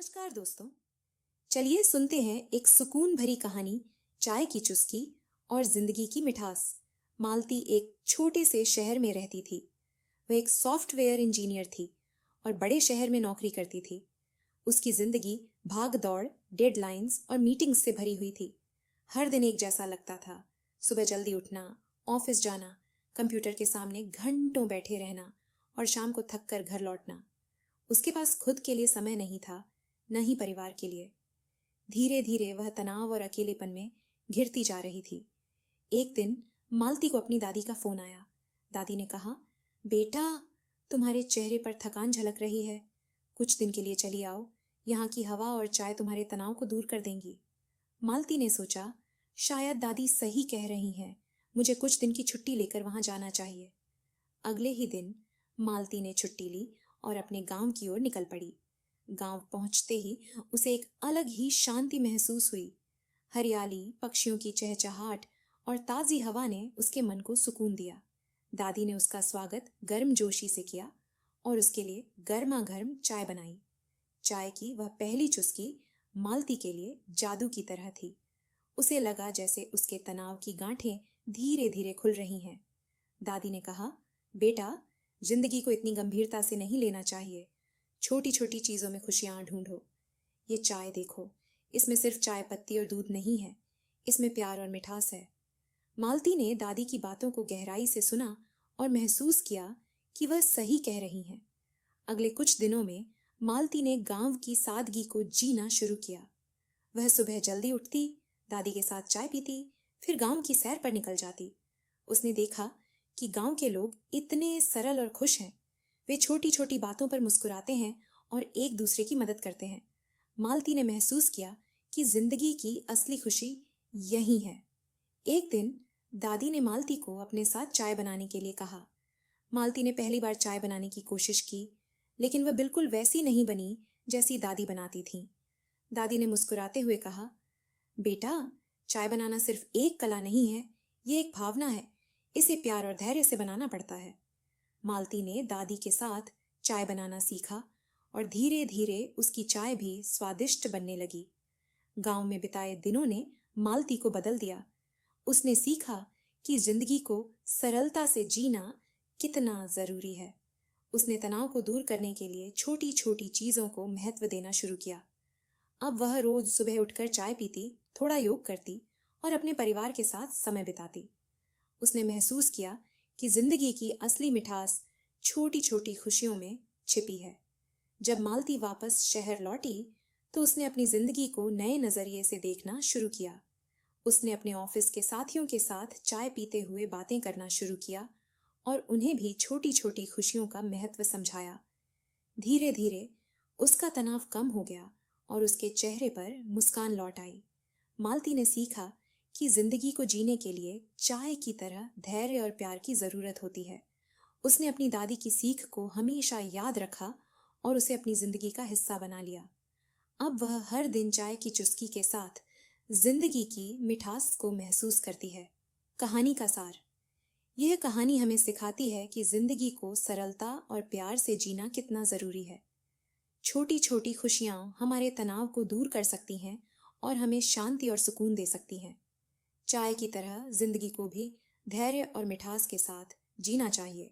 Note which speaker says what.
Speaker 1: नमस्कार दोस्तों। चलिए सुनते हैं एक सुकून भरी कहानी, चाय की चुस्की और जिंदगी की मिठास। मालती एक छोटे से शहर में रहती थी। वह एक सॉफ्टवेयर इंजीनियर थी और बड़े शहर में नौकरी करती थी। उसकी जिंदगी भाग दौड़, डेडलाइंस और मीटिंग्स से भरी हुई थी। हर दिन एक जैसा लगता था। सुबह जल्दी उठना, ऑफिस जाना, कंप्यूटर के सामने घंटों बैठे रहना और शाम को थक कर घर लौटना। उसके पास खुद के लिए समय नहीं था, न ही परिवार के लिए। धीरे धीरे वह तनाव और अकेलेपन में घिरती जा रही थी। एक दिन मालती को अपनी दादी का फोन आया। दादी ने कहा, बेटा, तुम्हारे चेहरे पर थकान झलक रही है। कुछ दिन के लिए चली आओ। यहाँ की हवा और चाय तुम्हारे तनाव को दूर कर देंगी। मालती ने सोचा, शायद दादी सही कह रही हैं। मुझे कुछ दिन की छुट्टी लेकर वहां जाना चाहिए। अगले ही दिन मालती ने छुट्टी ली और अपने गांव की ओर निकल पड़ी। गांव पहुंचते ही उसे एक अलग ही शांति महसूस हुई। हरियाली, पक्षियों की चहचहाट और ताजी हवा ने उसके मन को सुकून दिया। दादी ने उसका स्वागत गर्मजोशी से किया और उसके लिए गर्मा गर्म चाय बनाई। चाय की वह पहली चुस्की मालती के लिए जादू की तरह थी। उसे लगा जैसे उसके तनाव की गांठें धीरे धीरे खुल रही हैं। दादी ने कहा, बेटा, जिंदगी को इतनी गंभीरता से नहीं लेना चाहिए। छोटी छोटी चीजों में खुशियां ढूंढो। ये चाय देखो, इसमें सिर्फ चाय पत्ती और दूध नहीं है, इसमें प्यार और मिठास है। मालती ने दादी की बातों को गहराई से सुना और महसूस किया कि वह सही कह रही हैं। अगले कुछ दिनों में मालती ने गांव की सादगी को जीना शुरू किया। वह सुबह जल्दी उठती, दादी के साथ चाय पीती, फिर गांव की सैर पर निकल जाती। उसने देखा कि गांव के लोग इतने सरल और खुश हैं। वे छोटी छोटी बातों पर मुस्कुराते हैं और एक दूसरे की मदद करते हैं। मालती ने महसूस किया कि जिंदगी की असली खुशी यही है। एक दिन दादी ने मालती को अपने साथ चाय बनाने के लिए कहा। मालती ने पहली बार चाय बनाने की कोशिश की, लेकिन वह बिल्कुल वैसी नहीं बनी जैसी दादी बनाती थी। दादी ने मुस्कुराते हुए कहा, बेटा, चाय बनाना सिर्फ एक कला नहीं है, ये एक भावना है। इसे प्यार और धैर्य से बनाना पड़ता है। मालती ने दादी के साथ चाय बनाना सीखा और धीरे धीरे उसकी चाय भी स्वादिष्ट बनने लगी। गांव में बिताए दिनों ने मालती को बदल दिया। उसने सीखा कि जिंदगी को सरलता से जीना कितना जरूरी है। उसने तनाव को दूर करने के लिए छोटी छोटी चीजों को महत्व देना शुरू किया। अब वह रोज सुबह उठकर चाय पीती, थोड़ा योग करती और अपने परिवार के साथ समय बिताती। उसने महसूस किया कि जिंदगी की असली मिठास छोटी छोटी खुशियों में छिपी है। जब मालती वापस शहर लौटी तो उसने अपनी जिंदगी को नए नजरिए से देखना शुरू किया। उसने अपने ऑफिस के साथियों के साथ चाय पीते हुए बातें करना शुरू किया और उन्हें भी छोटी छोटी खुशियों का महत्व समझाया। धीरे धीरे उसका तनाव कम हो गया और उसके चेहरे पर मुस्कान लौट आई। मालती ने सीखा कि जिंदगी को जीने के लिए चाय की तरह धैर्य और प्यार की जरूरत होती है। उसने अपनी दादी की सीख को हमेशा याद रखा और उसे अपनी जिंदगी का हिस्सा बना लिया। अब वह हर दिन चाय की चुस्की के साथ जिंदगी की मिठास को महसूस करती है। कहानी का सार, यह कहानी हमें सिखाती है कि जिंदगी को सरलता और प्यार से जीना कितना जरूरी है। छोटी छोटी खुशियां हमारे तनाव को दूर कर सकती हैं और हमें शांति और सुकून दे सकती हैं। चाय की तरह जिंदगी को भी धैर्य और मिठास के साथ जीना चाहिए।